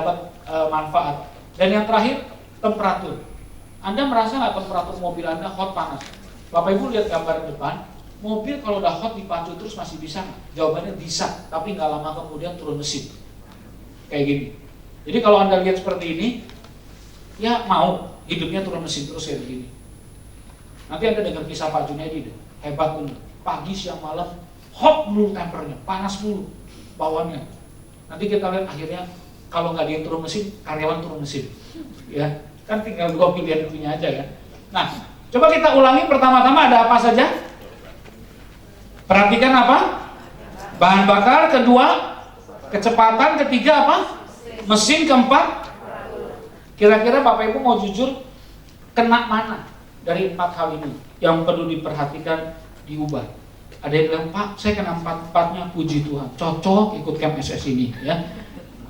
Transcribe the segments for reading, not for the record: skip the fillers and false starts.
dapat manfaat. Dan yang terakhir, temperatur. Anda merasa nggak temperatur mobil Anda hot panas? Bapak Ibu lihat gambar depan, mobil kalau udah hot dipacu terus masih bisa nggak? Jawabannya bisa, tapi nggak lama kemudian turun mesin. Kayak gini. Jadi kalau Anda lihat seperti ini, ya mau hidupnya turun mesin terus kayak begini. Nanti Anda dengar kisah Pak Junaidi deh, hebat bener. Pagi, siang, malam, hot dulu tempernya, panas dulu bawaannya. Nanti kita lihat akhirnya kalau nggak dia turun mesin, karyawan turun mesin. Ya, kan tinggal dua pilihan punya aja kan. Nah, coba kita ulangi pertama-tama ada apa saja? Perhatikan apa? Bahan bakar, kedua kecepatan, ketiga apa? Mesin, keempat. Kira-kira Bapak Ibu mau jujur kena mana dari 4 hal ini yang perlu diperhatikan diubah? Ada yang bilang, Pak, saya kena 4-4-nya, puji Tuhan, cocok ikut camp SS ini ya.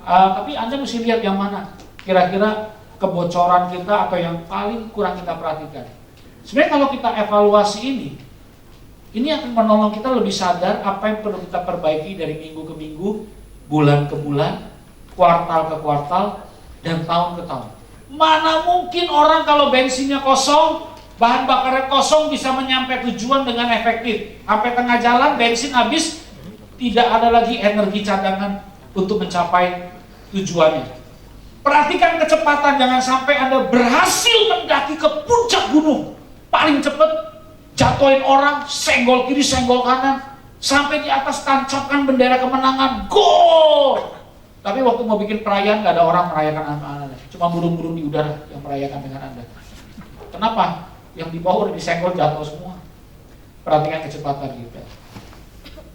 Tapi Anda mesti lihat yang mana kira-kira kebocoran kita atau yang paling kurang kita perhatikan. Sebenarnya kalau kita evaluasi ini akan menolong kita lebih sadar apa yang perlu kita perbaiki dari minggu ke minggu, bulan ke bulan, kuartal ke kuartal, dan tahun ke tahun. Mana mungkin orang kalau bensinnya kosong, bahan bakarnya kosong bisa menyampai tujuan dengan efektif. Sampai tengah jalan bensin habis, tidak ada lagi energi cadangan untuk mencapai tujuannya. Perhatikan kecepatan, jangan sampai Anda berhasil mendaki ke puncak gunung paling cepat, jatuhin orang, senggol kiri, senggol kanan, sampai di atas tancapkan bendera kemenangan, gol. Tapi waktu mau bikin perayaan gak ada orang merayakan Anda, cuma burung-burung di udara yang merayakan dengan Anda. Kenapa? Yang di bawah udah disenggol, jatuh semua. Perhatikan kecepatan kita,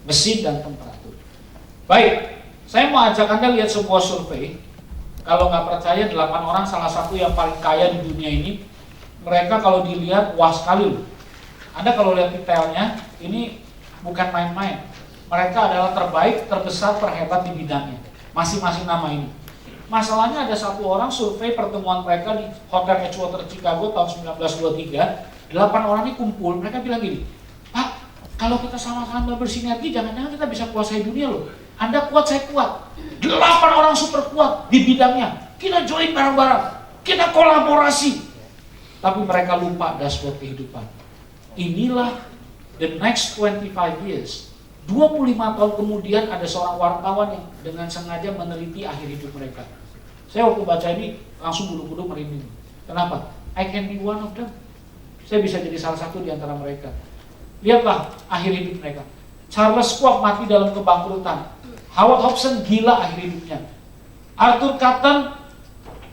mesin dan temperatur. Baik, saya mau ajak Anda lihat sebuah survei. Kalau nggak percaya, 8 orang salah satu yang paling kaya di dunia ini, mereka kalau dilihat wah sekali loh. Anda kalau lihat detailnya, ini bukan main-main. Mereka adalah terbaik, terbesar, terhebat di bidangnya. Masing-masing nama ini. Masalahnya ada satu orang survei pertemuan mereka di Hotel Edgewater Chicago tahun 1923. 8 orang ini kumpul, mereka bilang gini, Pak, kalau kita sama-sama bersinergi, jangan-jangan kita bisa kuasai dunia loh. Anda kuat, saya kuat. 8 orang super kuat di bidangnya. Kita join bareng-bareng, kita kolaborasi. Tapi mereka lupa dashboard kehidupan. Inilah the next 25 years. 25 tahun kemudian ada seorang wartawan yang dengan sengaja meneliti akhir hidup mereka. Saya waktu baca ini langsung bulu-bulu merinding. Kenapa? I can be one of them. Saya bisa jadi salah satu di antara mereka. Lihatlah akhir hidup mereka. Charles Schwab mati dalam kebangkrutan. Howard Hobson gila akhir hidupnya. Arthur Cutten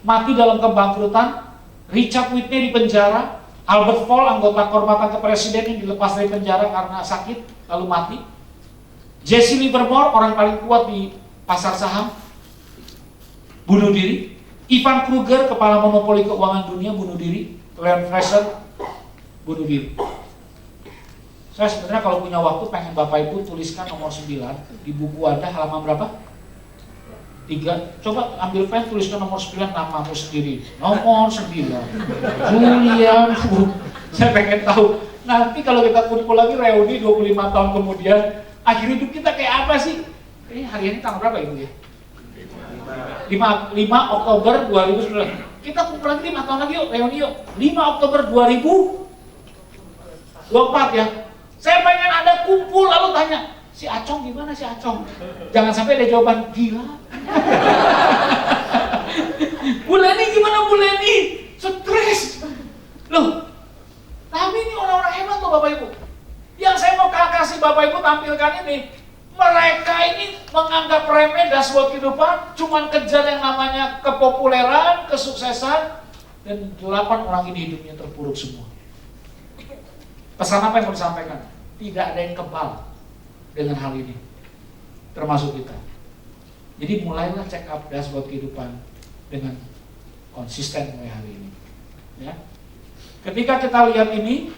mati dalam kebangkrutan. Richard Whitney di penjara. Albert Fall, anggota kehormatan kepresiden, dilepas dari penjara karena sakit lalu mati. Jesse Livermore, orang paling kuat di pasar saham, bunuh diri. Ivan Kruger, kepala monopoli keuangan dunia, bunuh diri. Leon Fraser, bunuh diri. Saya sebenarnya kalau punya waktu pengen Bapak Ibu tuliskan nomor 9 di buku Anda, halaman berapa? 3. Coba ambil pen, tuliskan nomor 9, namamu sendiri. Nomor 9 Julian. Saya pengen tahu nanti kalau kita kumpul lagi reuni 25 tahun kemudian, akhir hidup kita kayak apa sih? Hari ini tanggal berapa Ibu ya? 5 Oktober 2019. Kita kumpul lagi 5 tahun lagi yuk, reuni yuk. 5 Oktober 2024 ya. Saya pengen Anda kumpul lalu tanya, si Acong gimana si Acong? Jangan sampai ada jawaban, gila. Bu Leni gimana Bu Leni? Stres. Loh, tapi ini orang-orang hebat loh Bapak Ibu. Yang saya mau kasih Bapak Ibu tampilkan ini, mereka ini menganggap remeh dashboard kehidupan, cuman kejar yang namanya kepopuleran, kesuksesan, dan 8 orang ini hidupnya terpuruk semua. Pesan apa yang mau disampaikan? Tidak ada yang kebal dengan hal ini, termasuk kita. Jadi mulailah check up dashboard kehidupan dengan konsisten mulai hari ini. Ya. Ketika kita lihat ini,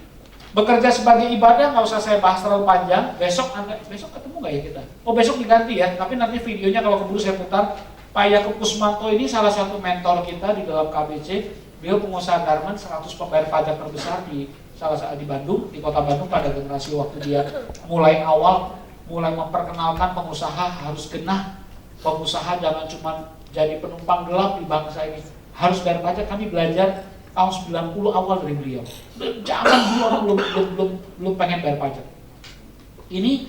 bekerja sebagai ibadah nggak usah saya bahas terlalu panjang. Besok ketemu nggak ya kita? Oh besok diganti ya. Tapi nanti videonya kalau keburu saya putar. Pak Yakub Kusmanto ini salah satu mentor kita di dalam KBC. Beliau pengusaha garment, 100 pembayar pajak terbesar di Bandung, di kota Bandung pada generasi waktu dia mulai memperkenalkan pengusaha harus genah. Pengusaha jangan cuma jadi penumpang gelap di bangsa ini, harus bayar pajak. Kami belajar tahun 90 awal dari beliau. Jangan dulu orang belum pengen bayar pajak. Ini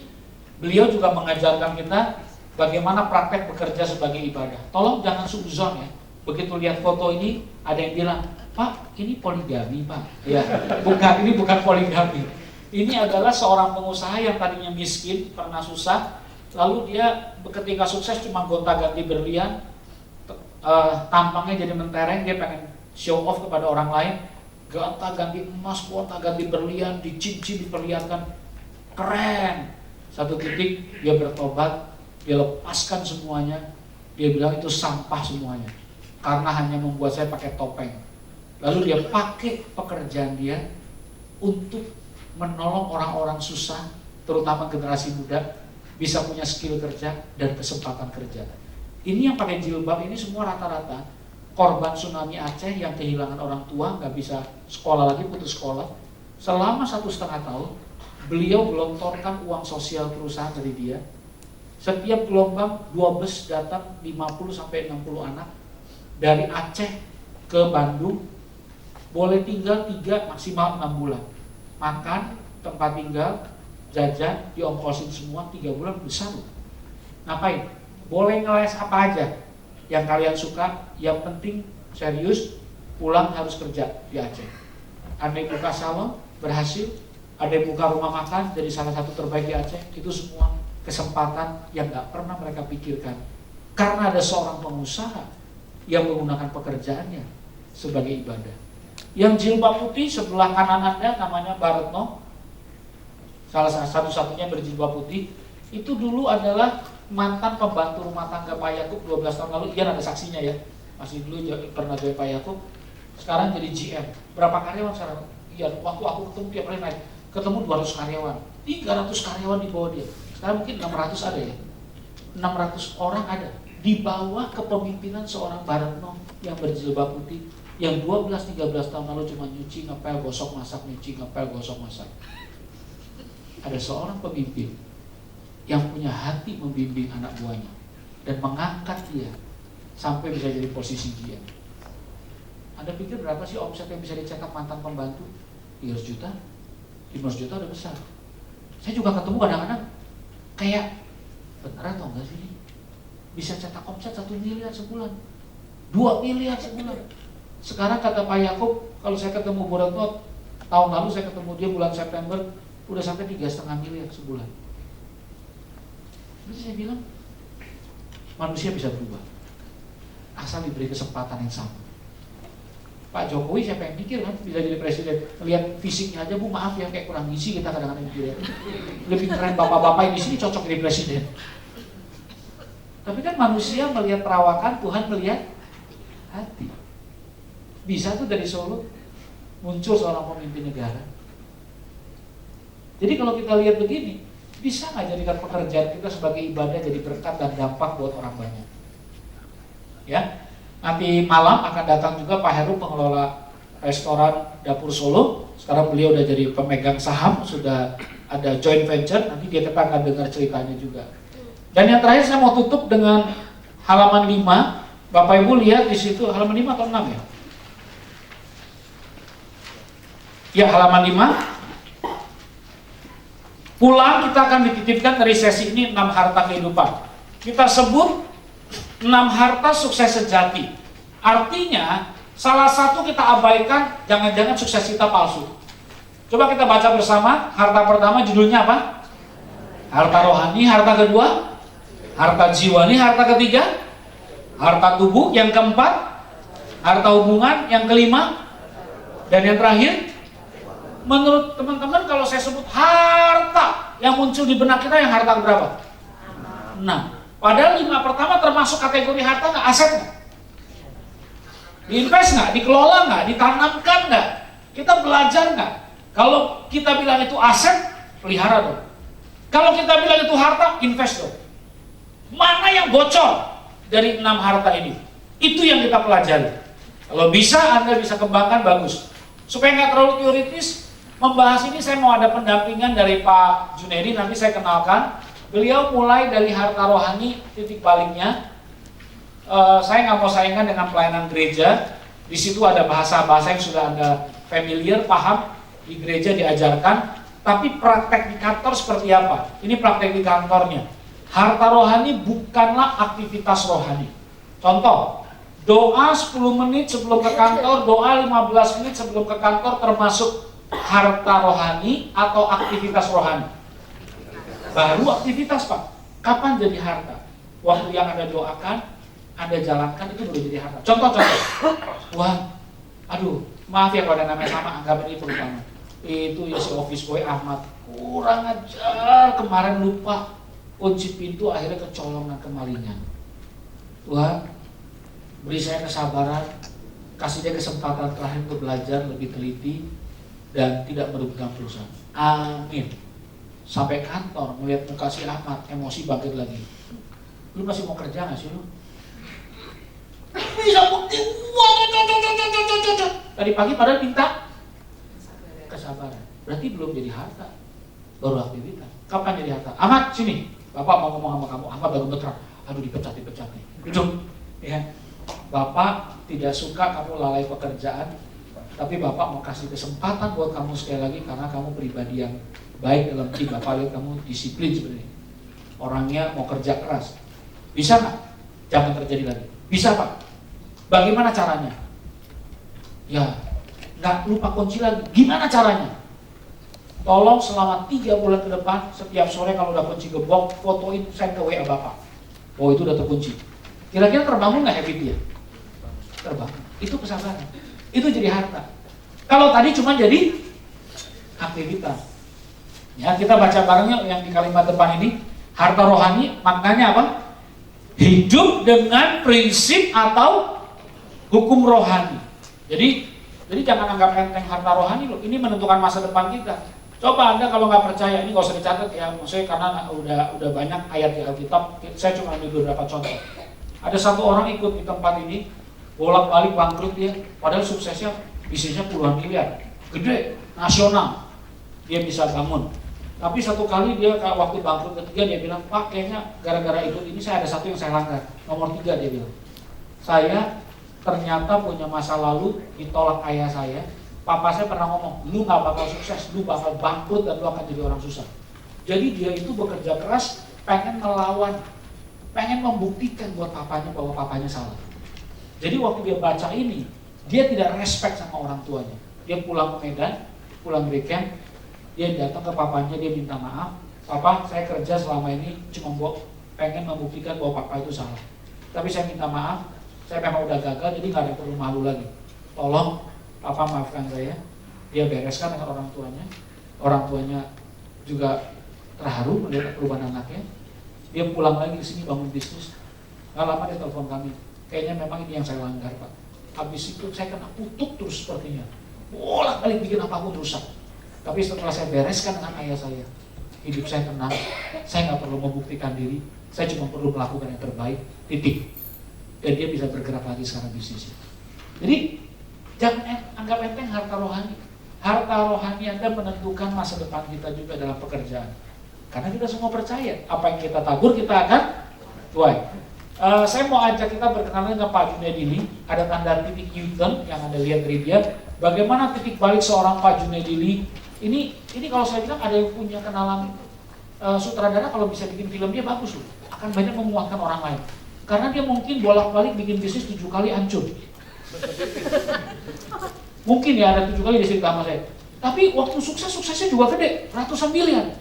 beliau juga mengajarkan kita bagaimana praktek bekerja sebagai ibadah. Tolong jangan suuzon ya. Begitu lihat foto ini, ada yang bilang, Pak, ini poligami Pak. Ya, bukan, ini bukan poligami. Ini adalah seorang pengusaha yang tadinya miskin, pernah susah, lalu dia ketika sukses cuma gonta-ganti berlian, tampangnya jadi mentereng, dia pengen show off kepada orang lain, gonta-ganti emas, gonta-ganti berlian, dicincin, diperlihatkan, keren. Satu titik dia bertobat, dia lepaskan semuanya, dia bilang itu sampah semuanya, karena hanya membuat saya pakai topeng. Lalu dia pakai pekerjaan dia untuk menolong orang-orang susah, terutama generasi muda, bisa punya skill kerja dan kesempatan kerja. Ini yang pakai jilbab ini semua rata-rata korban tsunami Aceh yang kehilangan orang tua, nggak bisa sekolah lagi, putus sekolah. Selama 1,5 tahun, beliau gelontorkan uang sosial perusahaan dari dia. Setiap gelombang 2 bus datang 50-60 anak dari Aceh ke Bandung, boleh tinggal 3 maksimal 6 bulan. Makan, tempat tinggal, jajan, diongkosin semua 3 bulan, besar. Ngapain? Boleh ngeles apa aja yang kalian suka, yang penting serius, pulang harus kerja di Aceh. Ada yang buka salon, berhasil. Ada yang buka rumah makan, jadi salah satu terbaik di Aceh. Itu semua kesempatan yang gak pernah mereka pikirkan, karena ada seorang pengusaha yang menggunakan pekerjaannya sebagai ibadah. Yang jilbab putih sebelah kanan Anda namanya Baretno, salah satu-satunya berjilbab putih. Itu dulu adalah mantan pembantu rumah tangga Pak Yakub 12 tahun lalu. Iya, ada saksinya ya, masih dulu pernah jadi Pak Yakub, sekarang jadi GM. Berapa karyawan sekarang? Iya, waktu aku ketemu tiap hari naik, ketemu 200 karyawan, 300 karyawan di bawah dia. Sekarang mungkin 600 ada ya, 600 orang ada di bawah kepemimpinan seorang Baretno yang berjilbab putih, yang 12-13 tahun lalu cuma nyuci, ngepel, gosok, masak, nyuci, ngepel, gosok, masak. Ada seorang pemimpin yang punya hati membimbing anak buahnya dan mengangkat dia sampai bisa jadi posisi dia. Anda pikir berapa sih omset yang bisa dicetak mantan pembantu? 300 juta, 500 juta udah besar. Saya juga ketemu kadang-kadang kayak, bener atau enggak sih bisa cetak omset 1 miliar sebulan, 2 miliar sebulan. Sekarang kata Pak Yakub, kalau saya ketemu Bu Retno, tahun lalu saya ketemu dia bulan September, udah sampai 3,5 miliar sebulan. Terus saya bilang, manusia bisa berubah asal diberi kesempatan yang sama. Pak Jokowi siapa yang pikir kan bisa jadi presiden? Lihat fisiknya aja, Bu, maaf ya, kayak kurang gizi kita kadang-kadang mikir ya. Lebih keren bapak-bapak yang di sini cocok jadi presiden. Tapi kan manusia melihat perawakan, Tuhan melihat hati. Bisa tuh dari Solo muncul seorang pemimpin negara. Jadi kalau kita lihat begini, bisa nggak jadikan pekerjaan kita sebagai ibadah jadi berkat dan dampak buat orang banyak? Ya, nanti malam akan datang juga Pak Heru, pengelola restoran Dapur Solo. Sekarang beliau udah jadi pemegang saham, sudah ada joint venture. Nanti kita akan dengar ceritanya juga. Dan yang terakhir saya mau tutup dengan halaman 5. Bapak Ibu lihat di situ halaman 5 atau 6 ya? Ya, halaman 5. Pulang kita akan dititipkan dari sesi ini 6 harta kehidupan. Kita sebut 6 harta sukses sejati. Artinya salah satu kita abaikan, jangan-jangan sukses kita palsu. Coba kita baca bersama. Harta pertama judulnya apa? Harta rohani. Harta kedua harta jiwani. Harta ketiga harta tubuh. Yang keempat harta hubungan. Yang kelima dan yang terakhir, menurut teman-teman kalau saya sebut harta yang muncul di benak kita, yang harta berapa? 6. Padahal 5 pertama termasuk kategori harta nggak? Aset nggak? Diinvest nggak? Dikelola nggak? Ditanamkan nggak? Kita belajar nggak? Kalau kita bilang itu aset, pelihara dong. Kalau kita bilang itu harta, invest dong. Mana yang bocor dari 6 harta ini? Itu yang kita pelajari. Kalau bisa Anda bisa kembangkan, bagus. Supaya nggak terlalu teoritis, membahas ini saya mau ada pendampingan dari Pak Junedi, nanti saya kenalkan. Beliau mulai dari harta rohani, titik baliknya. saya nggak mau saingan dengan pelayanan gereja. Di situ ada bahasa-bahasa yang sudah Anda familiar, paham, di gereja diajarkan. Tapi praktek di kantor seperti apa? Ini praktek di kantornya. Harta rohani bukanlah aktivitas rohani. Contoh, doa 10 menit sebelum ke kantor, doa 15 menit sebelum ke kantor termasuk harta rohani atau aktivitas rohani? Baru aktivitas, Pak. Kapan jadi harta? Waktu yang Anda doakan, Anda jalankan, itu baru jadi harta. Contoh-contoh. Wah, aduh, maaf ya kalau ada namanya sama, anggap ini terutama. Itu ya si office boy Ahmad, kurang ajar, kemarin lupa kunci pintu, akhirnya kecolongan kemalingan. Tuhan, beri saya kesabaran, kasih dia kesempatan terakhir untuk belajar lebih teliti dan tidak merugikan perusahaan. Amin. Sampai kantor melihat muka si Ahmad, emosi bangkit lagi. Lu masih mau kerja nggak sih lu? Bisa bukti uang. Tadi pagi padahal minta kesabaran. Berarti belum jadi harta, baru aktivitas. Kapan jadi harta? Ahmad sini, Bapak mau ngomong sama kamu. Ahmad baru betrap. Aduh, dipecat nih. Duduk. Ya. Bapak tidak suka kamu lalai pekerjaan, tapi Bapak mau kasih kesempatan buat kamu sekali lagi karena kamu pribadi yang baik dalam tim. Bapak lihat kamu disiplin sebenarnya. Orangnya mau kerja keras. Bisa nggak? Jangan terjadi lagi. Bisa, Pak. Bagaimana caranya? Ya, nggak lupa kunci lagi. Gimana caranya? Tolong selama 3 bulan ke depan, setiap sore kalau udah kunci gebok, fotoin, send ke WA Bapak. Oh, itu udah terkunci. Kira-kira terbangun nggak habit dia? Terbangun. Itu kesabaran. Itu jadi harta. Kalau tadi cuma jadi aktivitas. Ya, kita baca barengnya yang di kalimat depan ini. Harta rohani maknanya apa? Hidup dengan prinsip atau hukum rohani. Jadi jangan anggap enteng harta rohani loh. Ini menentukan masa depan kita. Coba Anda kalau nggak percaya, ini nggak usah dicatat ya, maksudnya karena udah banyak ayat di Alkitab. Saya cuma ambil beberapa contoh. Ada satu orang ikut di tempat ini, bolak-balik bangkrut dia, padahal suksesnya bisnisnya puluhan miliar, gede, nasional, dia bisa bangun. Tapi satu kali dia waktu bangkrut ketiga dia bilang, Pak, kayaknya gara-gara ikut ini saya ada satu yang saya langgar. Nomor 3 dia bilang, saya ternyata punya masa lalu ditolak ayah saya. Papa saya pernah ngomong, lu gak bakal sukses, lu bakal bangkrut dan lu akan jadi orang susah. Jadi dia itu bekerja keras, pengen melawan, pengen membuktikan buat papanya bahwa papanya salah. Jadi waktu dia baca ini, dia tidak respect sama orang tuanya. Dia pulang ke Medan, pulang weekend, dia datang ke papanya, dia minta maaf. Papa, saya kerja selama ini cuma pengen membuktikan bahwa papa itu salah. Tapi saya minta maaf, saya memang udah gagal, jadi gak ada perlu malu lagi. Tolong, papa maafkan saya. Dia bereskan dengan orang tuanya. Orang tuanya juga terharu melihat perubahan anaknya. Dia pulang lagi ke sini bangun bisnis. Gak lama dia telepon kami. Kayaknya memang ini yang saya langgar, Pak. Habis itu saya kena kutuk terus sepertinya. Bolak-balik bikin apapun rusak. Tapi setelah saya bereskan dengan ayah saya, hidup saya tenang. Saya nggak perlu membuktikan diri. Saya cuma perlu melakukan yang terbaik. Titik. Dan dia bisa bergerak lagi sekarang bisnisnya. Jadi jangan anggap enteng harta rohani. Harta rohani Anda menentukan masa depan kita juga dalam pekerjaan. Karena kita semua percaya apa yang kita tabur kita akan tuai. Saya mau ajak kita berkenalan dengan Pak Junaidi ini. Ada tanda titik U-turn yang Anda lihat dari dia. Bagaimana titik balik seorang Pak Junaidi ini kalau saya bilang ada yang punya kenalan sutradara, kalau bisa bikin film dia bagus loh. Akan banyak memuaskan orang lain. Karena dia mungkin bolak-balik bikin bisnis 7 kali hancur. Mungkin ya ada 7 kali di cerita sama saya. Tapi waktu suksesnya juga gede, ratusan miliar.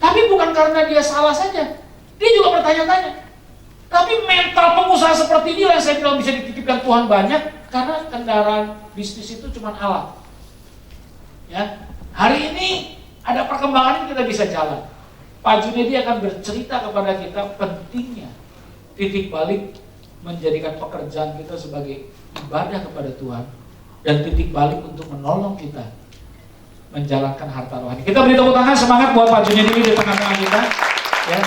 Tapi bukan karena dia salah saja. Dia juga bertanya-tanya. Tapi mental pengusaha seperti ini yang saya bilang bisa dititipkan Tuhan banyak, karena kendaraan bisnis itu cuma alat. Ya, hari ini ada perkembangan yang kita bisa jalan. Pak Junaidi akan bercerita kepada kita pentingnya titik balik menjadikan pekerjaan kita sebagai ibadah kepada Tuhan dan titik balik untuk menolong kita menjalankan harta rohani. Kita beri tepuk tangan semangat buat Pak Junaidi di tengah-tengah kita. Ya.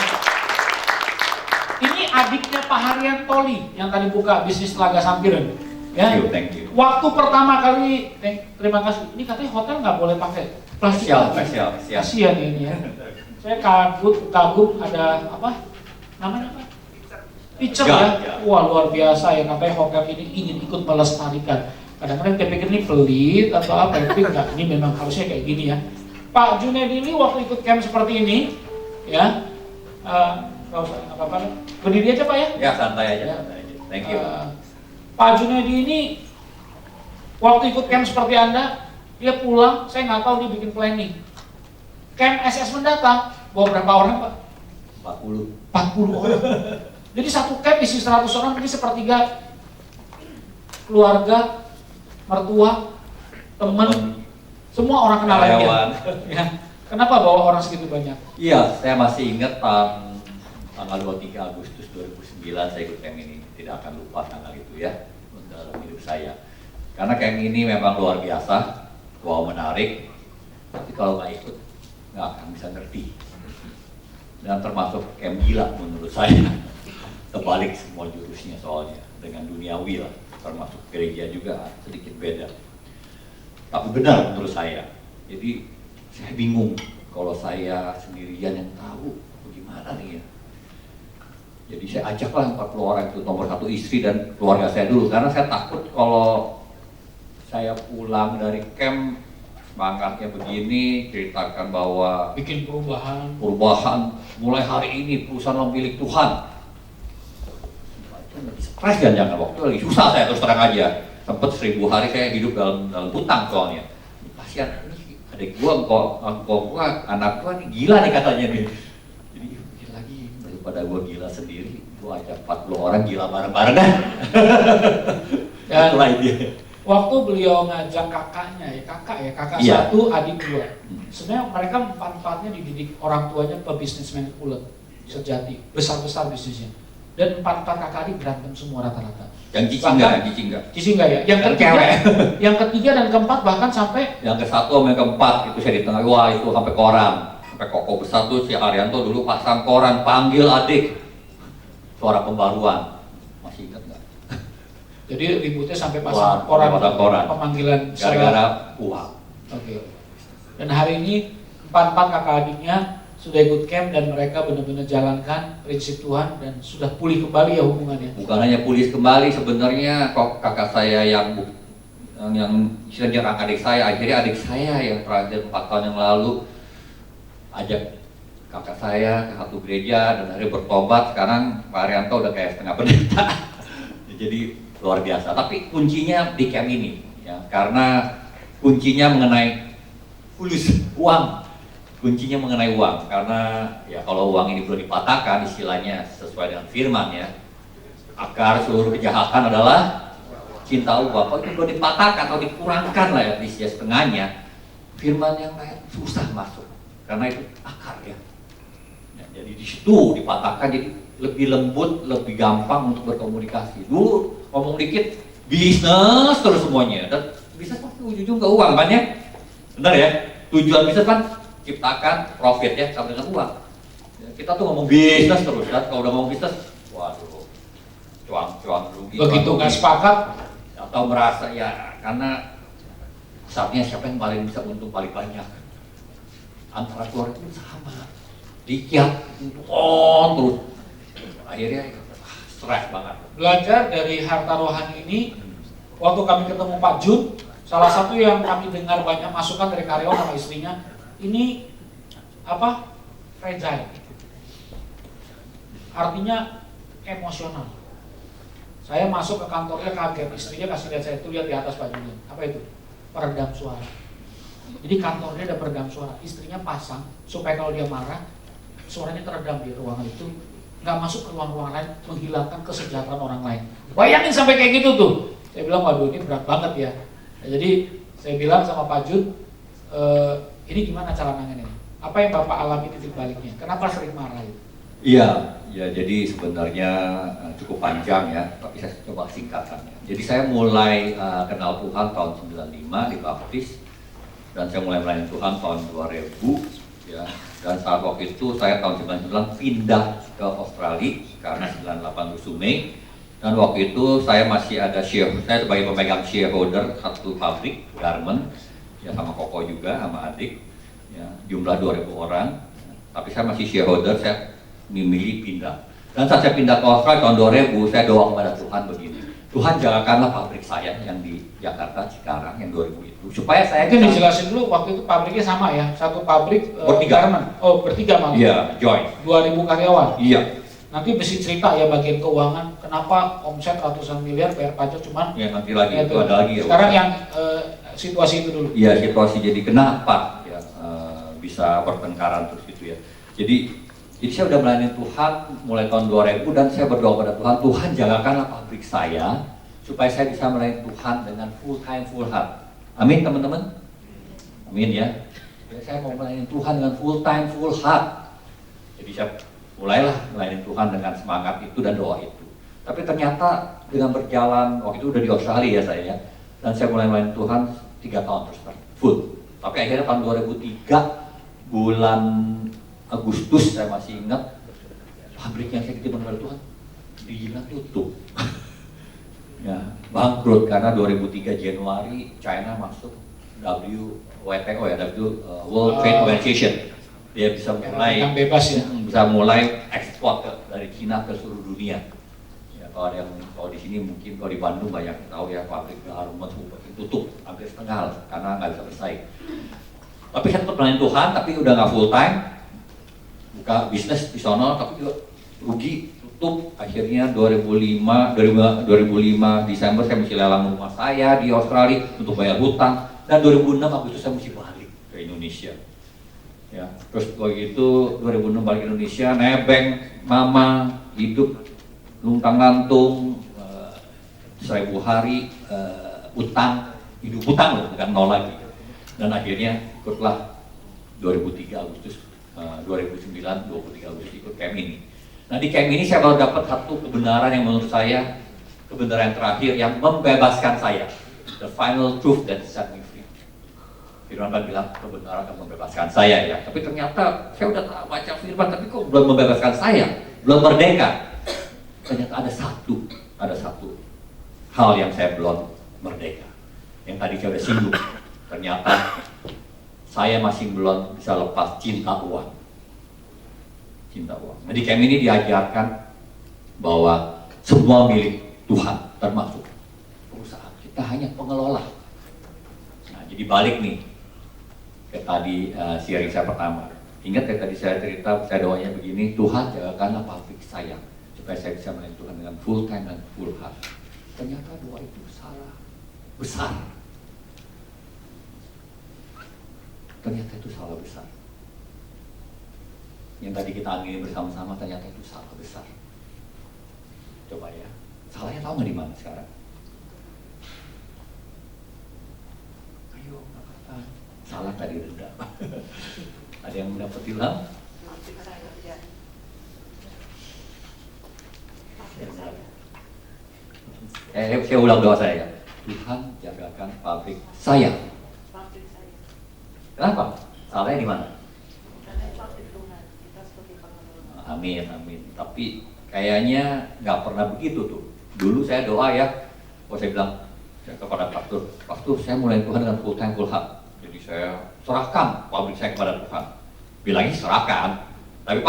Ini adiknya Pak Haryanto yang tadi buka bisnis Telaga Sampiran. Ya. Thank you. Waktu pertama kali, terima kasih. Ini katanya hotel nggak boleh pakai plastik. Spesial. Kasihan ini ya. Saya kagum ada apa? Namanya apa? Pitcher ya, wah luar biasa ya, namanya Hokam ini ingin ikut melestarikan. Kadang-kadang kita pikir ini pelit atau apa, tapi enggak, ini memang harusnya kayak gini ya. Pak Junaidi ini waktu ikut camp seperti ini, ya, nggak usah apa-apa, berdiri aja Pak ya? Ya santai aja, santai aja. Thank you. Pak Junaidi ini waktu ikut camp seperti Anda, dia pulang, saya nggak tahu dia bikin planning. Camp assessment datang, bawa berapa orang Pak? 40 orang. Jadi satu camp isi 100 orang, ini sepertiga keluarga, mertua, teman, semua orang kenal dia. Ya. Kenapa bawa orang segitu banyak? Iya, saya masih ingat tanggal 23 Agustus 2009 saya ikut camp ini. Tidak akan lupa tanggal itu ya dalam hidup saya. Karena camp ini memang luar biasa, wow menarik. Tapi kalau nggak ikut, nggak akan bisa ngerti. Dan termasuk camp gila menurut saya. Terbalik semua jurusnya soalnya dengan duniawi lah, termasuk gereja juga sedikit beda. Tapi benar menurut saya. Jadi saya bingung kalau saya sendirian yang tahu bagaimana nih ya. Jadi saya ajaklah 40 orang itu, nomor 1 istri dan keluarga saya dulu, karena saya takut kalau saya pulang dari camp semangatnya begini, ceritakan bahwa bikin perubahan mulai hari ini perusahaan milik Tuhan. Stres jangan waktu lagi susah saya terus terang aja. Sempet 1000 hari saya hidup dalam hutang soalnya. Kasihan ini adik gua, gua anak gua nih gila nih katanya nih. Jadi gila lagi daripada gua gila sendiri, gua ajak 40 orang gila bareng-bareng kan. Itulah dia. Waktu beliau ngajak kakaknya ya, kakak Iya. 1, adik 2. Sebenarnya mereka empat-empatnya dididik orang tuanya pebisnismen ulet sejati, besar-besar bisnisnya. Dan 4 kakak adik berantem semua rata-rata. Yang cici enggak ya? Yang ketiga dan keempat bahkan sampai yang ke-1 sama yang ke-4 itu saya di tengah, wah itu sampai koran. Sampai koko besar tuh si Arianto dulu pasang koran, panggil adik. Suara pembaruan. Masih ingat enggak? Jadi ributnya sampai pasang koran. Pemanggilan gara-gara uang. Oke. Dan hari ini 4 kakak adiknya sudah ikut camp dan mereka benar-benar jalankan prinsip Tuhan dan sudah pulih kembali ya hubungannya. Bukan hanya pulih kembali, sebenarnya kok kakak saya yang nyerang adik saya, akhirnya adik saya yang terakhir 4 tahun yang lalu ajak kakak saya ke satu gereja dan akhirnya bertobat. Sekarang Pak Arianto udah kayak setengah pendeta. Jadi luar biasa. Tapi kuncinya di camp ini ya, karena kuncinya mengenai fulus uang. Kuncinya mengenai uang, karena ya kalau uang ini belum dipatahkan, istilahnya sesuai dengan firman ya, akar seluruh kejahatan adalah cinta uang. Kalau itu belum dipatahkan atau dikurangkan lah ya, di setengahnya, firman yang lain susah masuk, karena itu akar ya. Jadi di situ dipatahkan, jadi lebih lembut, lebih gampang untuk berkomunikasi. Dulu ngomong dikit, bisnis terus semuanya, dan bisnis pasti ujung-ujung ke uang kan ya, benar ya? Tujuan bisnis kan ciptakan profit ya, sama dengan uang. Ya, kita tuh ngomong bisnis terus kan, kalau udah ngomong bisnis, waduh, cuang rugi. Begitu nggak sepakat atau merasa ya, karena saatnya siapa yang paling bisa untung paling banyak. Antara keluarga itu sama, dikiat, terus, akhirnya stres banget. Belajar dari harta rohani ini, waktu kami ketemu Pak Jun, salah satu yang kami dengar banyak masukan dari karyawan sama istrinya, ini apa? Fragile. Artinya emosional. Saya masuk ke kantornya kaget, istrinya kasih lihat saya, itu lihat di atas Pak Jun. Apa itu? Peredam suara. Jadi kantornya ada peredam suara, istrinya pasang supaya kalau dia marah, suaranya teredam di ruangan itu, nggak masuk ke ruang-ruang lain, menghilangkan kesejahteraan orang lain. Bayangin sampai kayak gitu tuh. Saya bilang, waduh ini berat banget ya. Nah, jadi saya bilang sama Pak Jun, ini gimana cara nanganin? Apa yang Bapak alami titik baliknya? Kenapa sering marah itu? Iya, ya jadi sebenarnya cukup panjang ya, tapi saya coba singkatkannya. Jadi saya mulai kenal Tuhan tahun 95 di Baptis, dan saya mulai melayani Tuhan tahun 2000 ya. Dan saat waktu itu saya tahun 99 pindah ke Australia karena 98 lusuh Mei. Dan waktu itu saya masih ada saya sebagai pemegang shareholder satu pabrik garment ya, sama Koko juga sama adik ya, jumlah 2000 orang. Tapi saya masih shareholder, saya memilih pindah. Dan saat saya pindah ke Australia tahun 2000, saya doa kepada Tuhan begini, Tuhan jagakanlah pabrik saya yang di Jakarta, Cikarang, yang 2000 itu, supaya saya Mungkin dijelasin dulu, waktu itu pabriknya sama ya, satu pabrik Bertiga. garment. Oh, bertiga malah. Iya, join. 2000 karyawan. Iya. Nanti mesti cerita ya bagian keuangan, kenapa omset ratusan miliar bayar pajak cuman. Ya nanti lagi Ya, itu ada lagi ya. Sekarang yang situasi itu dulu. Iya, situasi jadi kenapa ya bisa bertengkaran terus gitu ya. Jadi saya udah melayani Tuhan mulai tahun 2000 dan saya berdoa pada Tuhan, Tuhan jagakanlah pabrik saya supaya saya bisa melayani Tuhan dengan full time full heart. Amin teman-teman. Amin ya. Jadi saya mau melayani Tuhan dengan full time full heart. Jadi saya mulailah melayani Tuhan dengan semangat itu dan doa itu. Tapi ternyata dengan berjalan, waktu itu udah di Australia ya saya ya, dan saya mulai melayani Tuhan 3 tahun terus full. Tapi akhirnya tahun 2003 bulan Agustus saya masih ingat, pabrik yang saya titipkan kepada Tuhan dibilang tutup. Ya, bangkrut karena 2003 Januari China masuk WTO ya, World Trade Organization. Dia bisa mulai yang bebas ya. Bisa mulai ekspor dari Cina ke seluruh dunia. Ya, kalau di sini mungkin kalau di Bandung banyak tahu ya pabrik garment tutup hampir setengah karena nggak bisa bersaing. Tapi saya tetap melayani Tuhan, tapi udah nggak full time, buka bisnis di sana, tapi juga rugi tutup. Akhirnya 2005 Desember saya mesti lelang rumah saya di Australia untuk bayar hutang, dan 2006 Agustus saya mesti balik ke Indonesia. Ya, terus begitu 2006 balik ke Indonesia, nebeng mama, hidup luntang lantung 1000 hari utang, hidup utang loh, bukan nol lagi. Dan akhirnya ikutlah 2003 Agustus 2009 23 Agustus ikut camp ini. Nah di camp ini saya baru dapat satu kebenaran yang menurut saya kebenaran yang terakhir yang membebaskan saya. The final truth that set me free. Firman Tuhan bilang kebenaran akan membebaskan saya ya. Tapi ternyata saya udah baca firman tapi kok belum membebaskan saya, belum merdeka. Ternyata ada satu hal yang saya belum merdeka. Yang tadi saya udah singgung. Ternyata saya masih belum bisa lepas cinta uang. Cinta uang. Nah, di camp ini diajarkan bahwa semua milik Tuhan, termasuk perusahaan. Kita hanya pengelola. Nah, jadi balik nih ke tadi sharing saya pertama. Ingat ya tadi saya cerita, saya doanya begini, Tuhan jagakanlah pabrik saya supaya saya bisa melayani Tuhan dengan full time dan full heart. Ternyata doa itu salah besar. Ternyata itu salah besar. Yang tadi kita amini bersama-sama ternyata itu salah besar. Coba ya, salahnya tahu nggak di mana sekarang? Ayo, katakan. Salah tadi rendah. Ada yang mendapat ilham? Saya ulang doa saya ya. Tuhan jagakan pabrik saya. Kenapa? Salahnya di mana? Amin, amin. Tapi kayaknya nggak pernah begitu tuh. Dulu saya doa ya, saya bilang kepada pastor, saya mulai Tuhan dengan full time full heart. Jadi saya serahkan pabrik saya kepada Tuhan. Bilangnya serahkan, tapi